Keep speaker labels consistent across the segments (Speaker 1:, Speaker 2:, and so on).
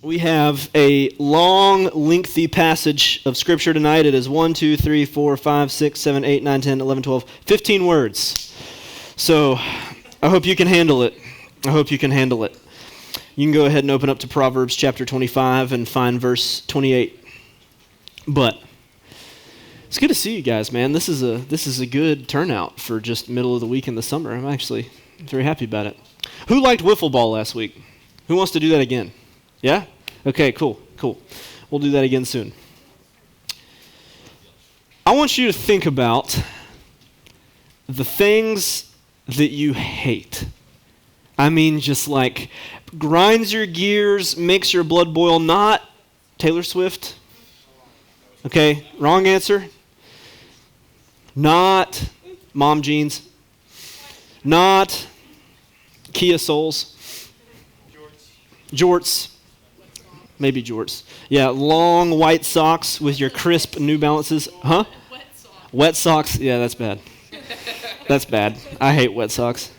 Speaker 1: We have a long, lengthy passage of Scripture tonight. It is 1, 2, 3, 4, 5, 6, 7, 8, 9, 10, 11, 12, 15 words. So I hope you can handle it. I hope you can handle it. You can go ahead and open up to Proverbs chapter 25 and find verse 28. But it's good to see you guys, man. This is a good turnout for just middle of the week in the summer. I'm actually very happy about it. Who liked wiffle ball last week? Who wants to do that again? Yeah? Okay, cool. We'll do that again soon. I want you to think about the things that you hate. I mean, just like grinds your gears, makes your blood boil, not Taylor Swift. Okay, wrong answer. Not mom jeans. Not Kia Souls. Jorts. Maybe jorts. Yeah, long white socks with your crisp New Balances. Huh? Wet socks. Yeah, that's bad. That's bad. I hate wet socks.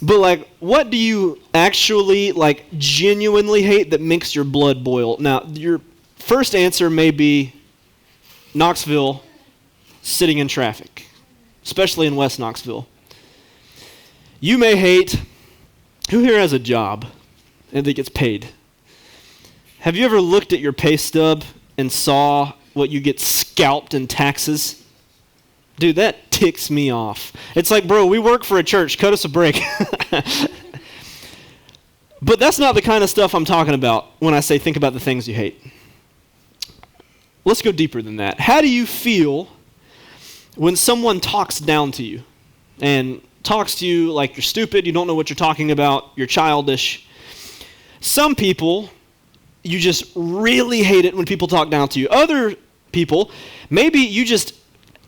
Speaker 1: But what do you actually genuinely hate that makes your blood boil? Now, your first answer may be Knoxville sitting in traffic, especially in West Knoxville. You may hate, who here has a job and that gets paid? Have you ever looked at your pay stub and saw what you get scalped in taxes? Dude, that ticks me off. It's like, bro, we work for a church. Cut us a break. But that's not the kind of stuff I'm talking about when I say think about the things you hate. Let's go deeper than that. How do you feel when someone talks down to you and talks to you like you're stupid, you don't know what you're talking about, you're childish? Some people, you just really hate it when people talk down to you. Other people, maybe you just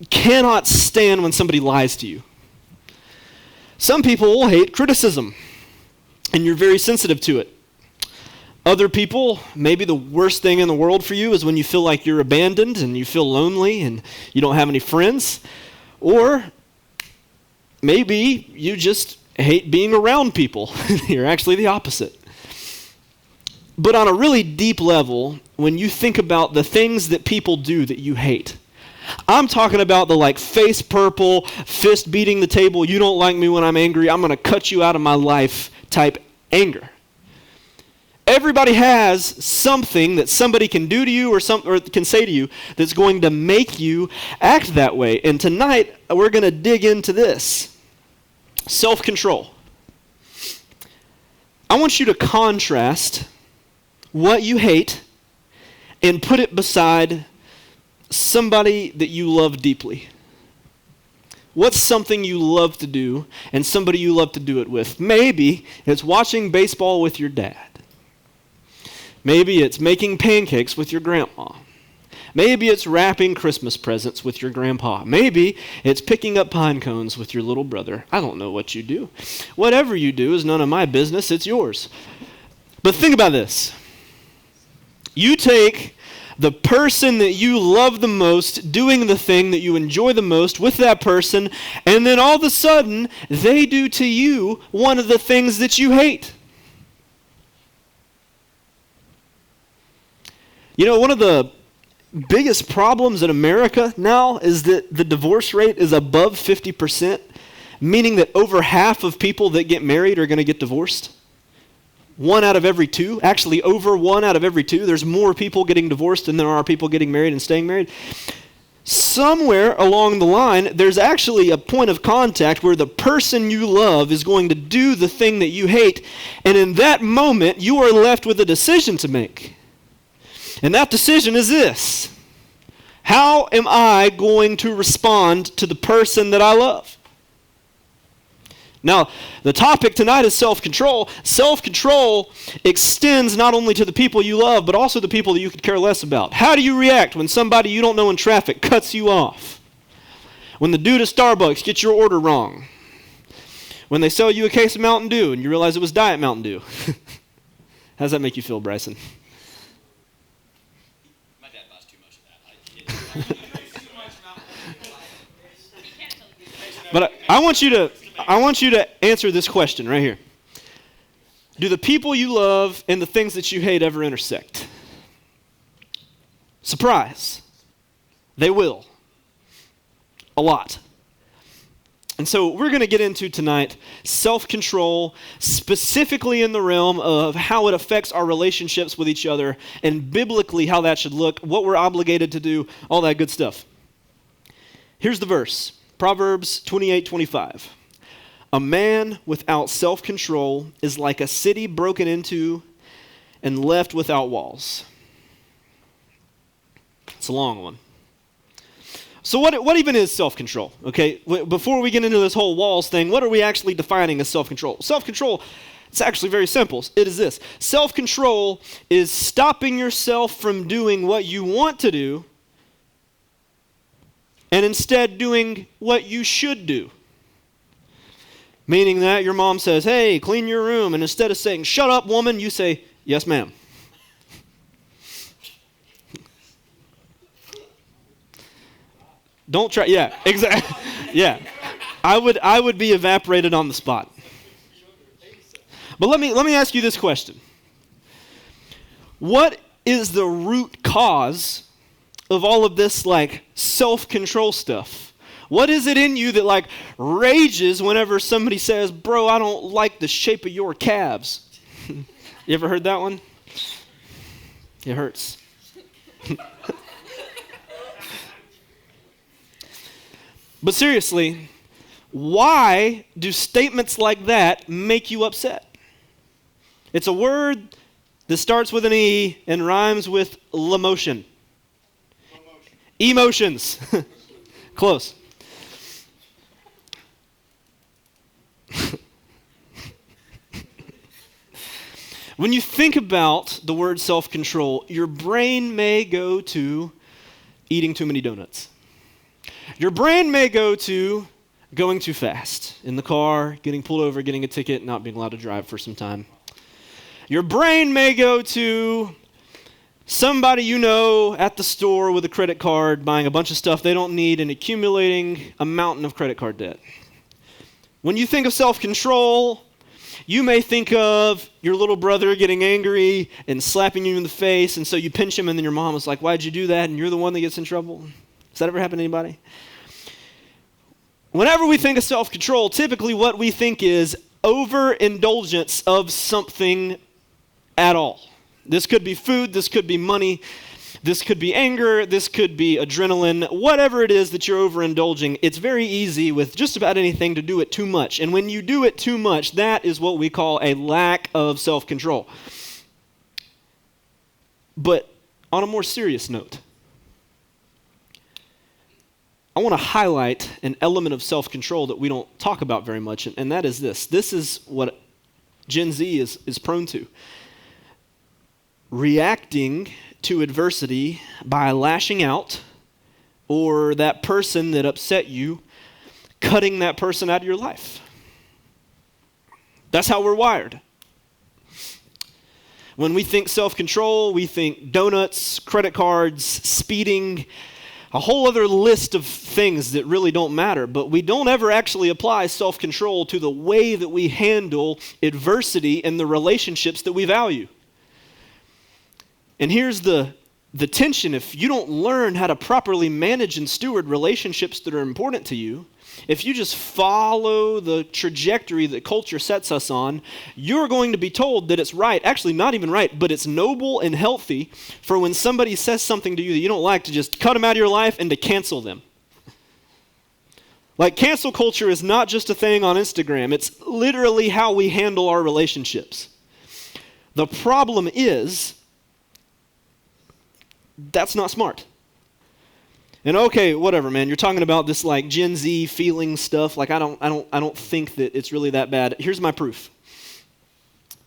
Speaker 1: cannot stand when somebody lies to you. Some people will hate criticism, and you're very sensitive to it. Other people, maybe the worst thing in the world for you is when you feel like you're abandoned and you feel lonely and you don't have any friends. Or maybe you just hate being around people. You're actually the opposite. But on a really deep level, when you think about the things that people do that you hate, I'm talking about the face purple, fist beating the table, you don't like me when I'm angry, I'm going to cut you out of my life type anger. Everybody has something that somebody can do to you or can say to you that's going to make you act that way. And tonight, we're going to dig into this. Self-control. I want you to contrast what you hate and put it beside somebody that you love deeply. What's something you love to do and somebody you love to do it with? Maybe it's watching baseball with your dad. Maybe it's making pancakes with your grandma. Maybe it's wrapping Christmas presents with your grandpa. Maybe it's picking up pine cones with your little brother. I don't know what you do. Whatever you do is none of my business. It's yours. But think about this. You take the person that you love the most, doing the thing that you enjoy the most with that person, and then all of a sudden, they do to you one of the things that you hate. You know, one of the biggest problems in America now is that the divorce rate is above 50%, meaning that over half of people that get married are going to get divorced. 1 out of every 2, actually over 1 out of every 2, there's more people getting divorced than there are people getting married and staying married. Somewhere along the line, there's actually a point of contact where the person you love is going to do the thing that you hate, and in that moment, you are left with a decision to make. And that decision is this: how am I going to respond to the person that I love? Now, the topic tonight is self-control. Self-control extends not only to the people you love, but also the people that you could care less about. How do you react when somebody you don't know in traffic cuts you off? When the dude at Starbucks gets your order wrong? When they sell you a case of Mountain Dew and you realize it was Diet Mountain Dew? How does that make you feel, Bryson?
Speaker 2: My dad buys too much of that.
Speaker 1: But I want you to answer this question right here. Do the people you love and the things that you hate ever intersect? Surprise. They will. A lot. And so we're going to get into tonight self-control, specifically in the realm of how it affects our relationships with each other, and biblically how that should look, what we're obligated to do, all that good stuff. Here's the verse, Proverbs 28:25. A man without self-control is like a city broken into and left without walls. It's a long one. So what even is self-control? Okay, before we get into this whole walls thing, what are we actually defining as self-control? Self-control, it's actually very simple. It is this. Self-control is stopping yourself from doing what you want to do and instead doing what you should do. Meaning that your mom says, hey, clean your room, and instead of saying, shut up, woman, you say, yes, ma'am. Don't try, yeah, exactly, yeah. I would be evaporated on the spot. But let me ask you this question. What is the root cause of all of this, like, self-control stuff? What is it in you that, like, rages whenever somebody says, bro, I don't like the shape of your calves? You ever heard that one? It hurts. But seriously, why do statements like that make you upset? It's a word that starts with an E and rhymes with emotion. Emotions. Close. When you think about the word self-control, your brain may go to eating too many donuts. Your brain may go to going too fast in the car, getting pulled over, getting a ticket, not being allowed to drive for some time. Your brain may go to somebody you know at the store with a credit card buying a bunch of stuff they don't need and accumulating a mountain of credit card debt. When you think of self-control, you may think of your little brother getting angry and slapping you in the face, and so you pinch him, and then your mom is like, why'd you do that? And you're the one that gets in trouble. Does that ever happen to anybody? Whenever we think of self-control, typically what we think is overindulgence of something at all. This could be food, this could be money, this could be anger, this could be adrenaline, whatever it is that you're overindulging. It's very easy with just about anything to do it too much. And when you do it too much, that is what we call a lack of self-control. But on a more serious note, I want to highlight an element of self-control that we don't talk about very much, and that is this. This is what Gen Z is prone to. Reacting to adversity by lashing out, or that person that upset you, cutting that person out of your life. That's how we're wired. When we think self-control, we think donuts, credit cards, speeding, a whole other list of things that really don't matter, but we don't ever actually apply self-control to the way that we handle adversity and the relationships that we value. And here's the tension. If you don't learn how to properly manage and steward relationships that are important to you, if you just follow the trajectory that culture sets us on, you're going to be told that it's right, actually not even right, but it's noble and healthy for when somebody says something to you that you don't like to just cut them out of your life and to cancel them. Like, cancel culture is not just a thing on Instagram. It's literally how we handle our relationships. The problem is, that's not smart. And okay, whatever, man. You're talking about this like Gen Z feeling stuff. Like I don't think that it's really that bad. Here's my proof.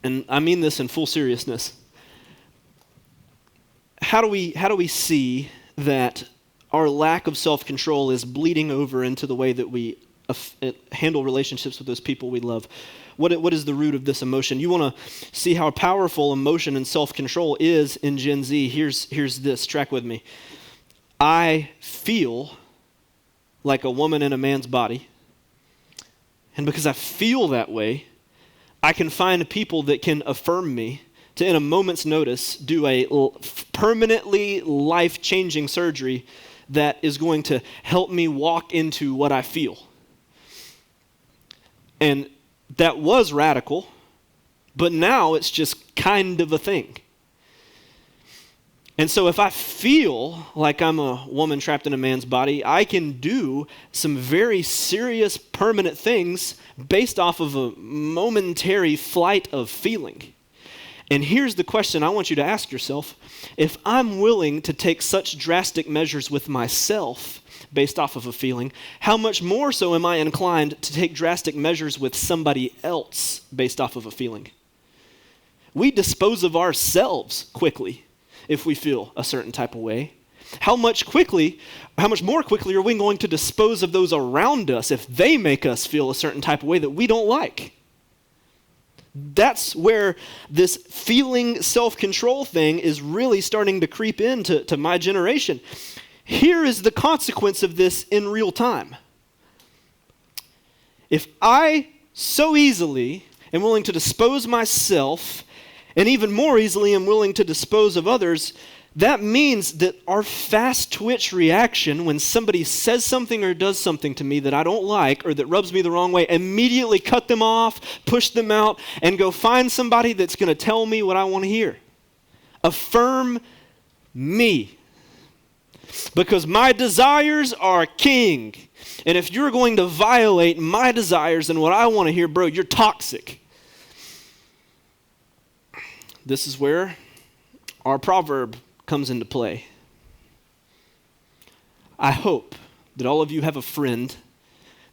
Speaker 1: And I mean this in full seriousness. How do we see that our lack of self-control is bleeding over into the way that we handle relationships with those people we love? What is the root of this emotion? You want to see how powerful emotion and self-control is in Gen Z. Here's this. Track with me. I feel like a woman in a man's body. And because I feel that way, I can find people that can affirm me to, in a moment's notice, do a permanently life-changing surgery that is going to help me walk into what I feel. And that was radical, but now it's just kind of a thing. And so if I feel like I'm a woman trapped in a man's body, I can do some very serious permanent things based off of a momentary flight of feeling. And here's the question I want you to ask yourself. If I'm willing to take such drastic measures with myself based off of a feeling, how much more so am I inclined to take drastic measures with somebody else based off of a feeling? We dispose of ourselves quickly if we feel a certain type of way. How much more quickly are we going to dispose of those around us if they make us feel a certain type of way that we don't like? That's where this feeling self-control thing is really starting to creep into my generation. Here is the consequence of this in real time. If I so easily am willing to dispose myself, and even more easily am willing to dispose of others, that means that our fast twitch reaction when somebody says something or does something to me that I don't like or that rubs me the wrong way, immediately cut them off, push them out, and go find somebody that's going to tell me what I want to hear. Affirm me. Because my desires are king. And if you're going to violate my desires and what I want to hear, bro, you're toxic. This is where our proverb comes into play. I hope that all of you have a friend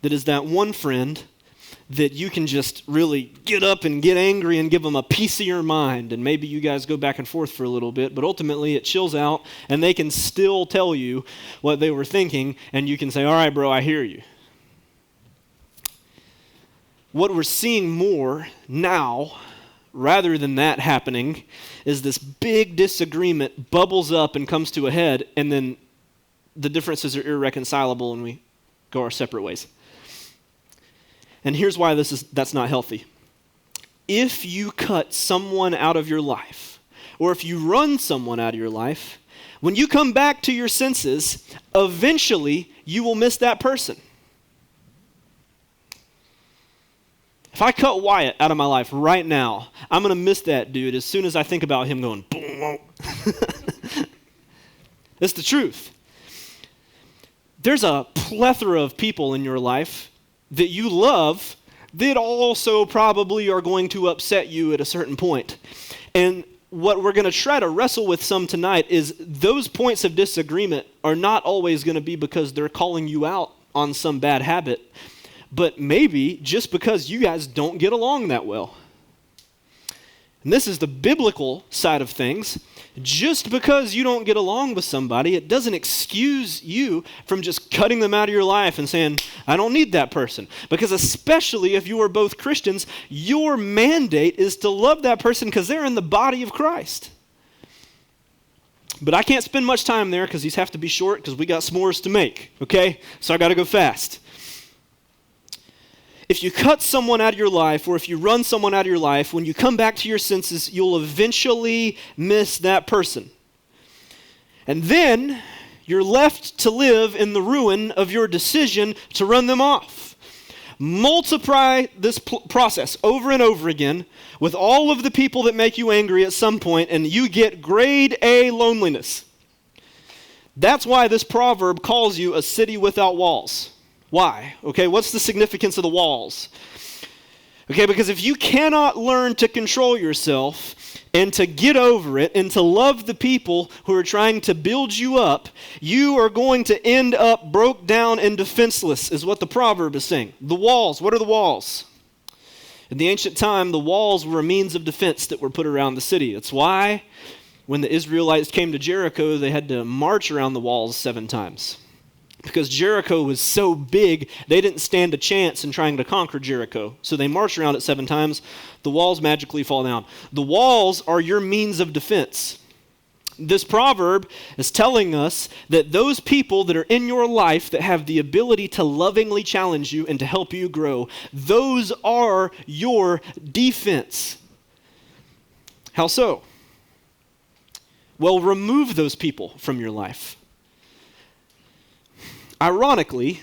Speaker 1: that is that one friend that you can just really get up and get angry and give them a piece of your mind. And maybe you guys go back and forth for a little bit, but ultimately it chills out and they can still tell you what they were thinking and you can say, all right, bro, I hear you. What we're seeing more now, rather than that happening, is this big disagreement bubbles up and comes to a head, and then the differences are irreconcilable and we go our separate ways. And here's why that's not healthy. If you cut someone out of your life, or if you run someone out of your life, when you come back to your senses, eventually you will miss that person. If I cut Wyatt out of my life right now, I'm going to miss that dude as soon as I think about him going, boom. That's the truth. There's a plethora of people in your life that you love that also probably are going to upset you at a certain point. And what we're going to try to wrestle with some tonight is those points of disagreement are not always going to be because they're calling you out on some bad habit, but maybe just because you guys don't get along that well. And this is the biblical side of things. Just because you don't get along with somebody, it doesn't excuse you from just cutting them out of your life and saying, I don't need that person. Because especially if you are both Christians, your mandate is to love that person because they're in the body of Christ. But I can't spend much time there because these have to be short because we got s'mores to make, okay? So I got to go fast. If you cut someone out of your life, or if you run someone out of your life, when you come back to your senses, you'll eventually miss that person. And then you're left to live in the ruin of your decision to run them off. Multiply this process over and over again with all of the people that make you angry at some point, and you get grade A loneliness. That's why this proverb calls you a city without walls. Why? Okay, what's the significance of the walls? Okay, because if you cannot learn to control yourself and to get over it and to love the people who are trying to build you up, you are going to end up broke down and defenseless, is what the proverb is saying. The walls, what are the walls? In the ancient time, the walls were a means of defense that were put around the city. That's why when the Israelites came to Jericho, they had to march around the walls 7 times. Because Jericho was so big, they didn't stand a chance in trying to conquer Jericho. So they march around it 7 times. The walls magically fall down. The walls are your means of defense. This proverb is telling us that those people that are in your life that have the ability to lovingly challenge you and to help you grow, those are your defense. How so? Well, remove those people from your life. Ironically,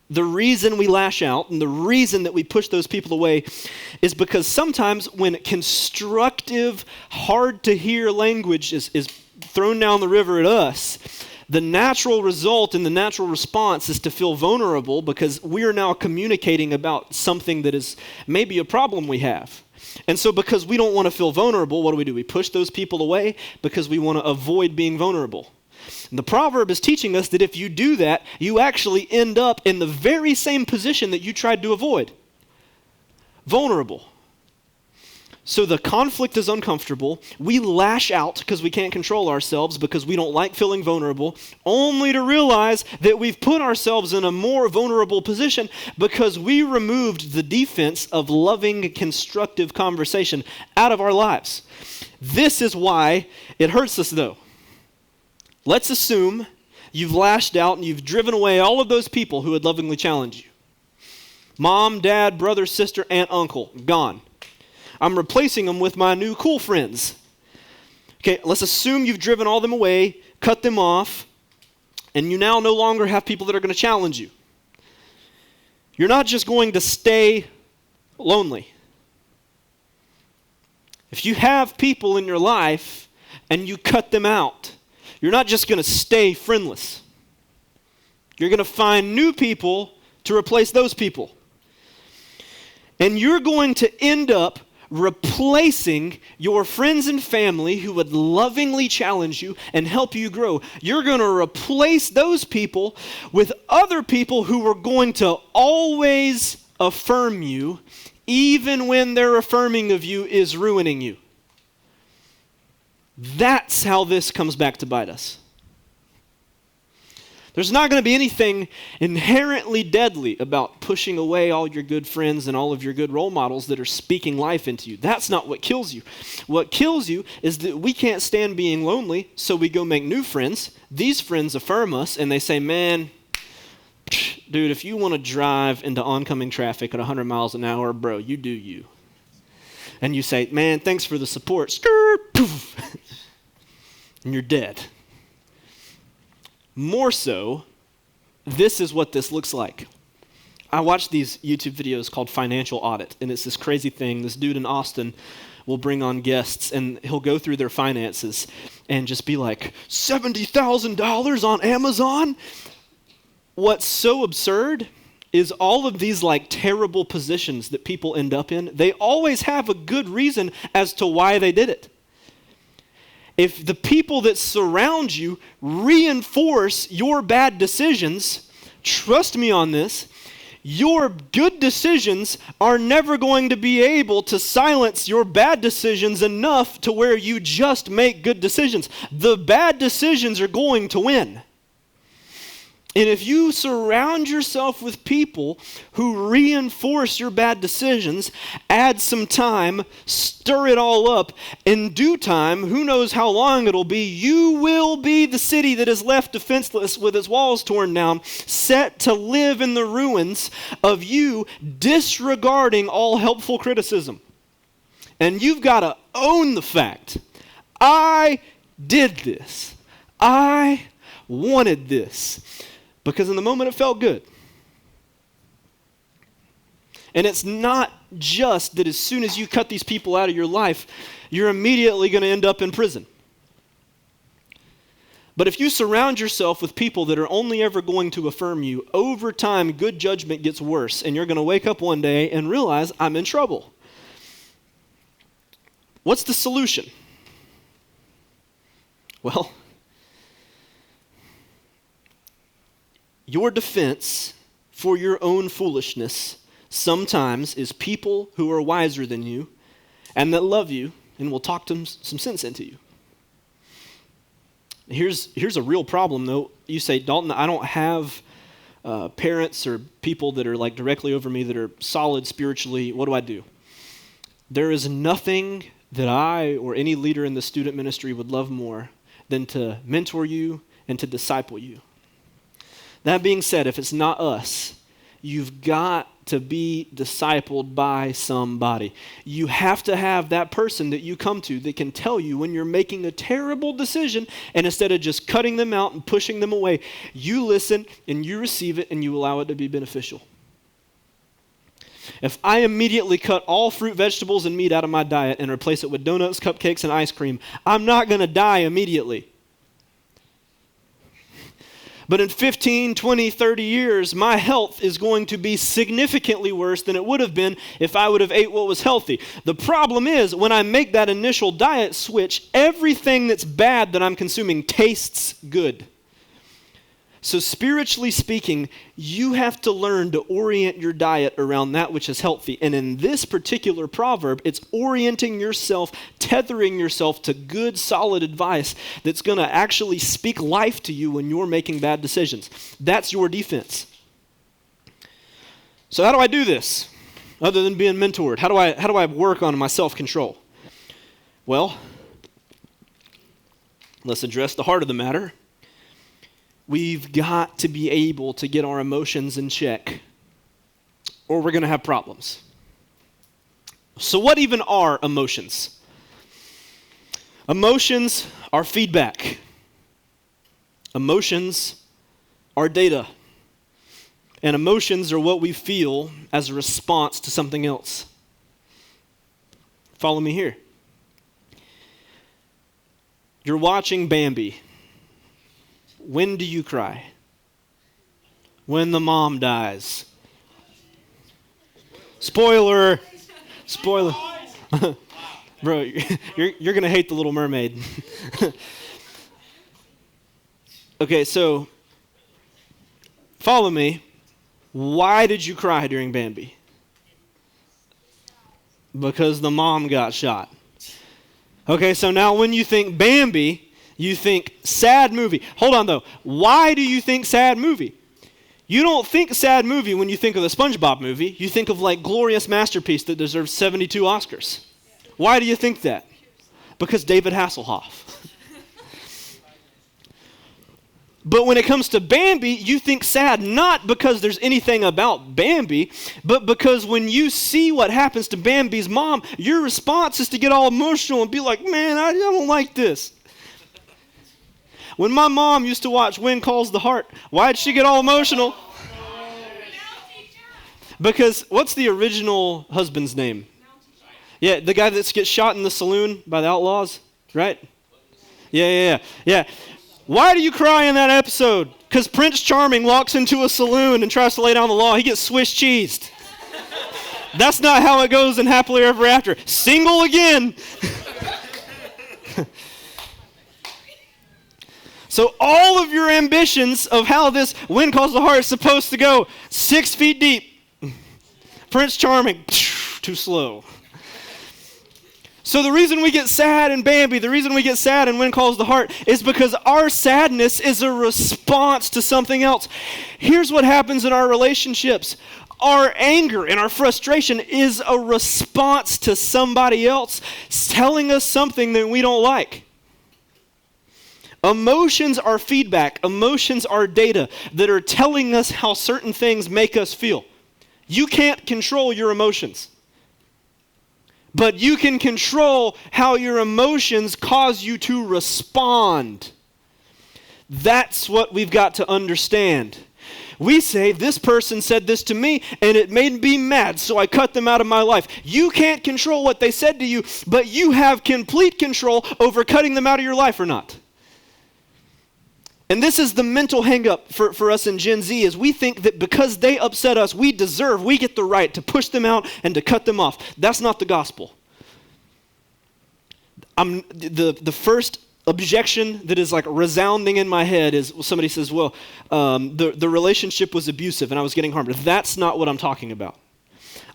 Speaker 1: the reason we lash out and the reason that we push those people away is because sometimes when constructive, hard to hear language is thrown down the river at us, the natural result and the natural response is to feel vulnerable because we are now communicating about something that is maybe a problem we have. And so because we don't want to feel vulnerable, what do? We push those people away because we want to avoid being vulnerable. And the proverb is teaching us that if you do that, you actually end up in the very same position that you tried to avoid. Vulnerable. So the conflict is uncomfortable. We lash out because we can't control ourselves because we don't like feeling vulnerable, only to realize that we've put ourselves in a more vulnerable position because we removed the defense of loving, constructive conversation out of our lives. This is why it hurts us, though. Let's assume you've lashed out and you've driven away all of those people who would lovingly challenge you. Mom, dad, brother, sister, aunt, uncle, gone. I'm replacing them with my new cool friends. Okay, let's assume you've driven all them away, cut them off, and you now no longer have people that are going to challenge you. You're not just going to stay lonely. If you have people in your life and you cut them out, you're not just going to stay friendless. You're going to find new people to replace those people. And you're going to end up replacing your friends and family who would lovingly challenge you and help you grow. You're going to replace those people with other people who are going to always affirm you, even when their affirming of you is ruining you. That's how this comes back to bite us. There's not going to be anything inherently deadly about pushing away all your good friends and all of your good role models that are speaking life into you. That's not what kills you. What kills you is that we can't stand being lonely, so we go make new friends. These friends affirm us, and they say, man, dude, if you want to drive into oncoming traffic at 100 miles an hour, bro, you do you. And you say, man, thanks for the support. Skirt, poof. And you're dead. More so, this is what this looks like. I watch these YouTube videos called Financial Audit, and it's this crazy thing. This dude in Austin will bring on guests, and he'll go through their finances and just be like, $70,000 on Amazon? What's so absurd is all of these like terrible positions that people end up in, they always have a good reason as to why they did it. If the people that surround you reinforce your bad decisions, trust me on this, your good decisions are never going to be able to silence your bad decisions enough to where you just make good decisions. The bad decisions are going to win. And if you surround yourself with people who reinforce your bad decisions, add some time, stir it all up, in due time, who knows how long it'll be, you will be the city that is left defenseless with its walls torn down, set to live in the ruins of you disregarding all helpful criticism. And you've got to own the fact, I did this. I wanted this. Because in the moment it felt good. And it's not just that as soon as you cut these people out of your life, you're immediately going to end up in prison. But if you surround yourself with people that are only ever going to affirm you, over time good judgment gets worse, and you're going to wake up one day and realize I'm in trouble. What's the solution? Well, your defense for your own foolishness sometimes is people who are wiser than you and that love you and will talk some sense into you. Here's a real problem, though. You say, Dalton, I don't have parents or people that are like directly over me that are solid spiritually. What do I do? There is nothing that I or any leader in the student ministry would love more than to mentor you and to disciple you. That being said, if it's not us, you've got to be discipled by somebody. You have to have that person that you come to that can tell you when you're making a terrible decision, and instead of just cutting them out and pushing them away, you listen and you receive it and you allow it to be beneficial. If I immediately cut all fruit, vegetables, and meat out of my diet and replace it with donuts, cupcakes, and ice cream, I'm not going to die immediately. But in 15, 20, 30 years, my health is going to be significantly worse than it would have been if I would have ate what was healthy. The problem is, when I make that initial diet switch, everything that's bad that I'm consuming tastes good. So spiritually speaking, you have to learn to orient your diet around that which is healthy. And in this particular proverb, it's orienting yourself, tethering yourself to good, solid advice that's going to actually speak life to you when you're making bad decisions. That's your defense. So how do I do this, other than being mentored? How do I work on my self-control? Well, let's address the heart of the matter. We've got to be able to get our emotions in check, or we're going to have problems. So what even are emotions? Emotions are feedback. Emotions are data. And emotions are what we feel as a response to something else. Follow me here. You're watching Bambi. When do you cry? When the mom dies. Spoiler. Bro, you're going to hate The Little Mermaid. Okay, so follow me. Why did you cry during Bambi? Because the mom got shot. Okay, so now when you think Bambi, you think sad movie. Hold on though. Why do you think sad movie? You don't think sad movie when you think of the SpongeBob movie. You think of like glorious masterpiece that deserves 72 Oscars. Why do you think that? Because David Hasselhoff. But when it comes to Bambi, you think sad not because there's anything about Bambi, but because when you see what happens to Bambi's mom, your response is to get all emotional and be like, man, I don't like this. When my mom used to watch Wind Calls the Heart, why'd she get all emotional? Because what's the original husband's name? Yeah, the guy that gets shot in the saloon by the outlaws, right? Yeah. Why do you cry in that episode? Because Prince Charming walks into a saloon and tries to lay down the law. He gets Swiss cheesed. That's not how it goes in Happily Ever After. Single again. So all of your ambitions of how this Wind Calls the Heart is supposed to go, 6 feet deep. Prince Charming, too slow. So the reason we get sad in Bambi, the reason we get sad in Wind Calls the Heart is because our sadness is a response to something else. Here's what happens in our relationships. Our anger and our frustration is a response to somebody else telling us something that we don't like. Emotions are feedback. Emotions are data that are telling us how certain things make us feel. You can't control your emotions. But you can control how your emotions cause you to respond. That's what we've got to understand. We say, this person said this to me, and it made me mad, so I cut them out of my life. You can't control what they said to you, but you have complete control over cutting them out of your life or not. And this is the mental hang-up for us in Gen Z, is we think that because they upset us, we get the right to push them out and to cut them off. That's not the gospel. The first objection that is like resounding in my head is somebody says, well, the relationship was abusive and I was getting harmed. That's not what I'm talking about.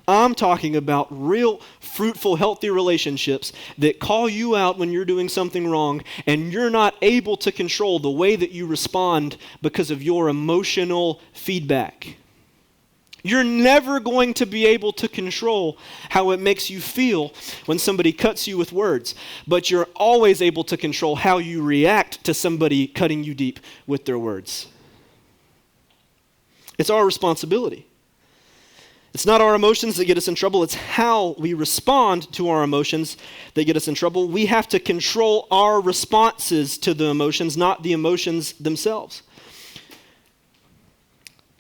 Speaker 1: I'm talking about real, fruitful, healthy relationships that call you out when you're doing something wrong and you're not able to control the way that you respond because of your emotional feedback. You're never going to be able to control how it makes you feel when somebody cuts you with words, but you're always able to control how you react to somebody cutting you deep with their words. It's our responsibility. It's not our emotions that get us in trouble. It's how we respond to our emotions that get us in trouble. We have to control our responses to the emotions, not the emotions themselves.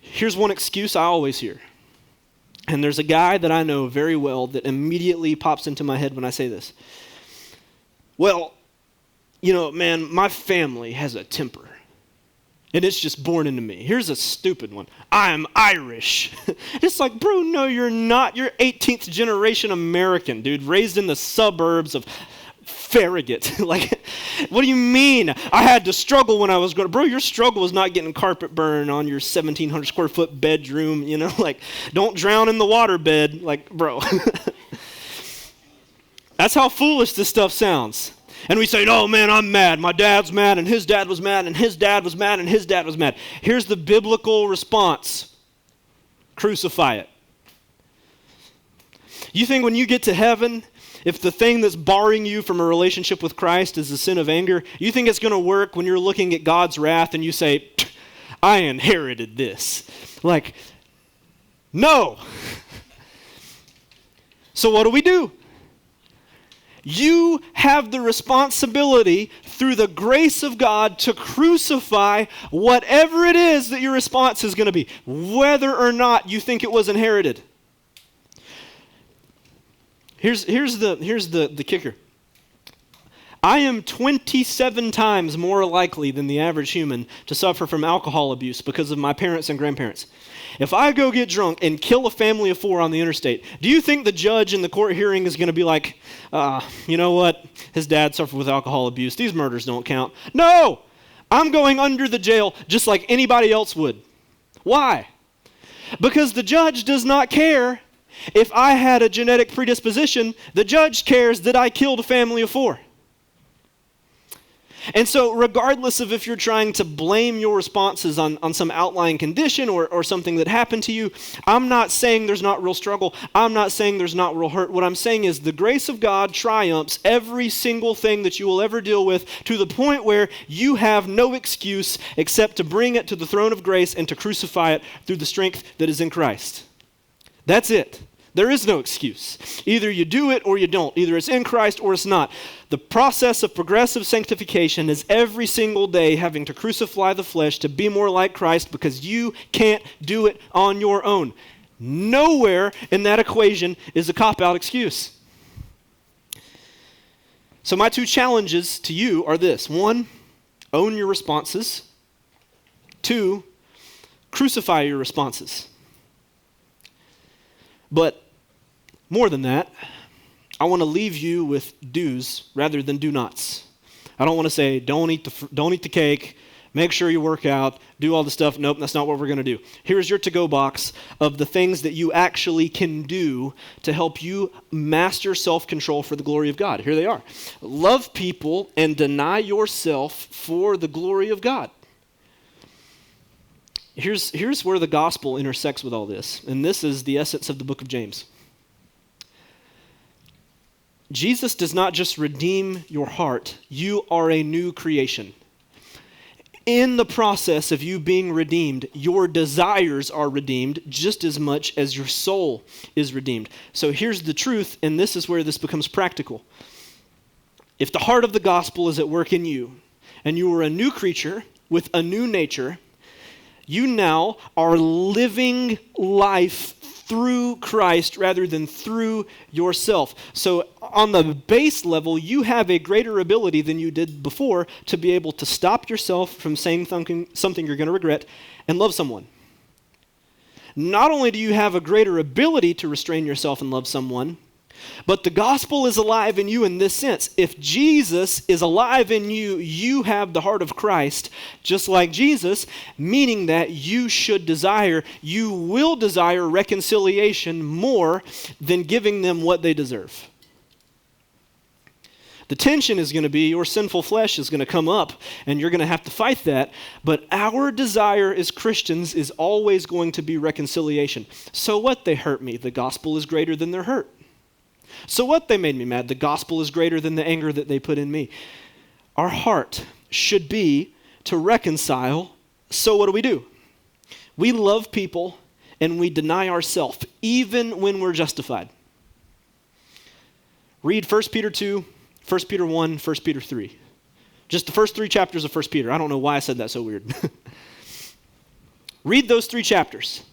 Speaker 1: Here's one excuse I always hear. And there's a guy that I know very well that immediately pops into my head when I say this. Well, man, my family has a temper. And it's just born into me. Here's a stupid one. I'm Irish. It's like, bro, no, you're not. You're 18th generation American, dude, raised in the suburbs of Farragut. Like, what do you mean? I had to struggle when I was growing up. Bro, your struggle was not getting carpet burn on your 1,700 square foot bedroom, like, don't drown in the water bed. Like, bro. That's how foolish this stuff sounds. And we say, oh man, I'm mad. My dad's mad, and his dad was mad, and his dad was mad, and his dad was mad. Here's the biblical response. Crucify it. You think when you get to heaven, if the thing that's barring you from a relationship with Christ is the sin of anger, you think it's going to work when you're looking at God's wrath and you say, I inherited this. Like, no. So what do? You have the responsibility through the grace of God to crucify whatever it is that your response is going to be, whether or not you think it was inherited. Here's the kicker. I am 27 times more likely than the average human to suffer from alcohol abuse because of my parents and grandparents. If I go get drunk and kill a family of 4 on the interstate, do you think the judge in the court hearing is going to be like, you know what? His dad suffered with alcohol abuse. These murders don't count. No! I'm going under the jail just like anybody else would. Why? Because the judge does not care if I had a genetic predisposition. The judge cares that I killed a family of 4. And so regardless of if you're trying to blame your responses on some outlying condition or something that happened to you, I'm not saying there's not real struggle. I'm not saying there's not real hurt. What I'm saying is the grace of God triumphs every single thing that you will ever deal with to the point where you have no excuse except to bring it to the throne of grace and to crucify it through the strength that is in Christ. That's it. There is no excuse. Either you do it or you don't. Either it's in Christ or it's not. The process of progressive sanctification is every single day having to crucify the flesh to be more like Christ because you can't do it on your own. Nowhere in that equation is a cop-out excuse. So my 2 challenges to you are this. 1, own your responses. 2, crucify your responses. But more than that, I want to leave you with do's rather than do nots. I don't want to say, don't eat the cake, make sure you work out, do all the stuff. Nope, that's not what we're going to do. Here's your to-go box of the things that you actually can do to help you master self-control for the glory of God. Here they are. Love people and deny yourself for the glory of God. Here's where the gospel intersects with all this, and this is the essence of the book of James. Jesus does not just redeem your heart, you are a new creation. In the process of you being redeemed, your desires are redeemed just as much as your soul is redeemed. So here's the truth, and this is where this becomes practical. If the heart of the gospel is at work in you, and you are a new creature with a new nature, you now are living life through Christ rather than through yourself. So on the base level, you have a greater ability than you did before to be able to stop yourself from saying something you're going to regret and love someone. Not only do you have a greater ability to restrain yourself and love someone, but the gospel is alive in you in this sense. If Jesus is alive in you, you have the heart of Christ, just like Jesus, meaning that you will desire reconciliation more than giving them what they deserve. The tension is going to be your sinful flesh is going to come up and you're going to have to fight that. But our desire as Christians is always going to be reconciliation. So what? They hurt me. The gospel is greater than their hurt. So what? They made me mad. The gospel is greater than the anger that they put in me. Our heart should be to reconcile. So what do? We love people and we deny ourselves, even when we're justified. Read 1 Peter 2, 1 Peter 1, 1 Peter 3. Just the first 3 chapters of 1 Peter. I don't know why I said that so weird. Read those 3 chapters.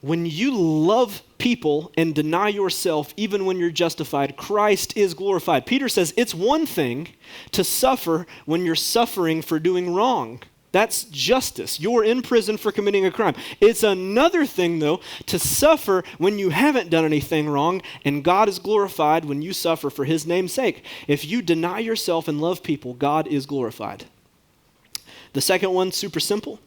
Speaker 1: When you love people and deny yourself, even when you're justified, Christ is glorified. Peter says it's one thing to suffer when you're suffering for doing wrong. That's justice. You're in prison for committing a crime. It's another thing, though, to suffer when you haven't done anything wrong, and God is glorified when you suffer for his name's sake. If you deny yourself and love people, God is glorified. The second one, super simple.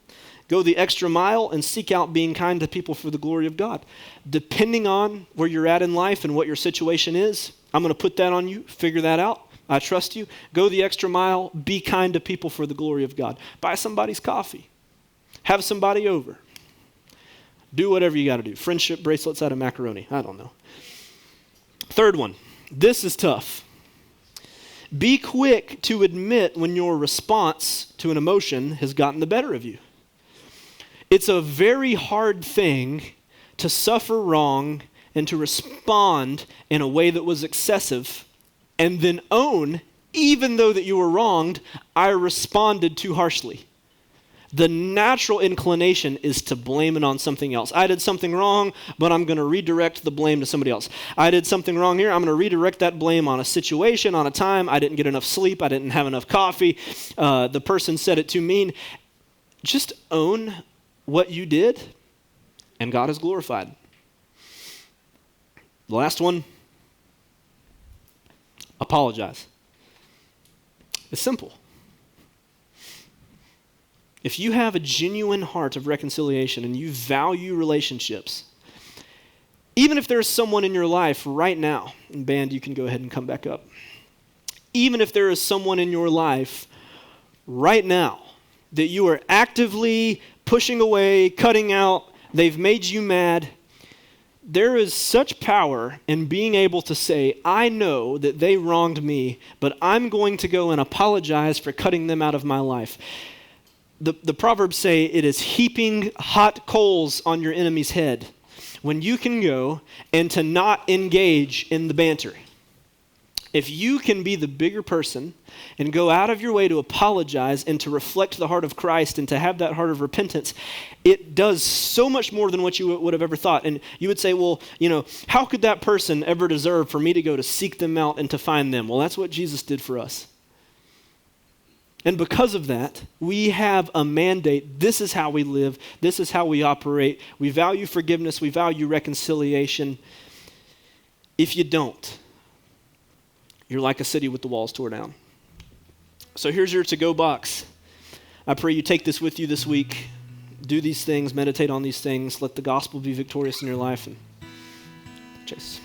Speaker 1: Go the extra mile and seek out being kind to people for the glory of God. Depending on where you're at in life and what your situation is, I'm going to put that on you. Figure that out. I trust you. Go the extra mile. Be kind to people for the glory of God. Buy somebody's coffee. Have somebody over. Do whatever you got to do. Friendship bracelets out of macaroni. I don't know. Third one. This is tough. Be quick to admit when your response to an emotion has gotten the better of you. It's a very hard thing to suffer wrong and to respond in a way that was excessive and then own, even though that you were wronged, I responded too harshly. The natural inclination is to blame it on something else. I did something wrong, but I'm going to redirect the blame to somebody else. I did something wrong here. I'm going to redirect that blame on a situation, on a time. I didn't get enough sleep. I didn't have enough coffee. The person said it too mean. Just own what you did, and God is glorified. The last one, apologize. It's simple. If you have a genuine heart of reconciliation and you value relationships, even if there's someone in your life right now, and band, you can go ahead and come back up. Even if there is someone in your life right now that you are actively pushing away, cutting out, they've made you mad, there is such power in being able to say, I know that they wronged me, but I'm going to go and apologize for cutting them out of my life. The Proverbs say it is heaping hot coals on your enemy's head when you can go and to not engage in the banter. If you can be the bigger person and go out of your way to apologize and to reflect the heart of Christ and to have that heart of repentance, it does so much more than what you would have ever thought. And you would say, well, how could that person ever deserve for me to go to seek them out and to find them? Well, that's what Jesus did for us. And because of that, we have a mandate. This is how we live. This is how we operate. We value forgiveness. We value reconciliation. If you don't, you're like a city with the walls tore down. So here's your to-go box. I pray you take this with you this week. Do these things, meditate on these things. Let the gospel be victorious in your life. And Chase.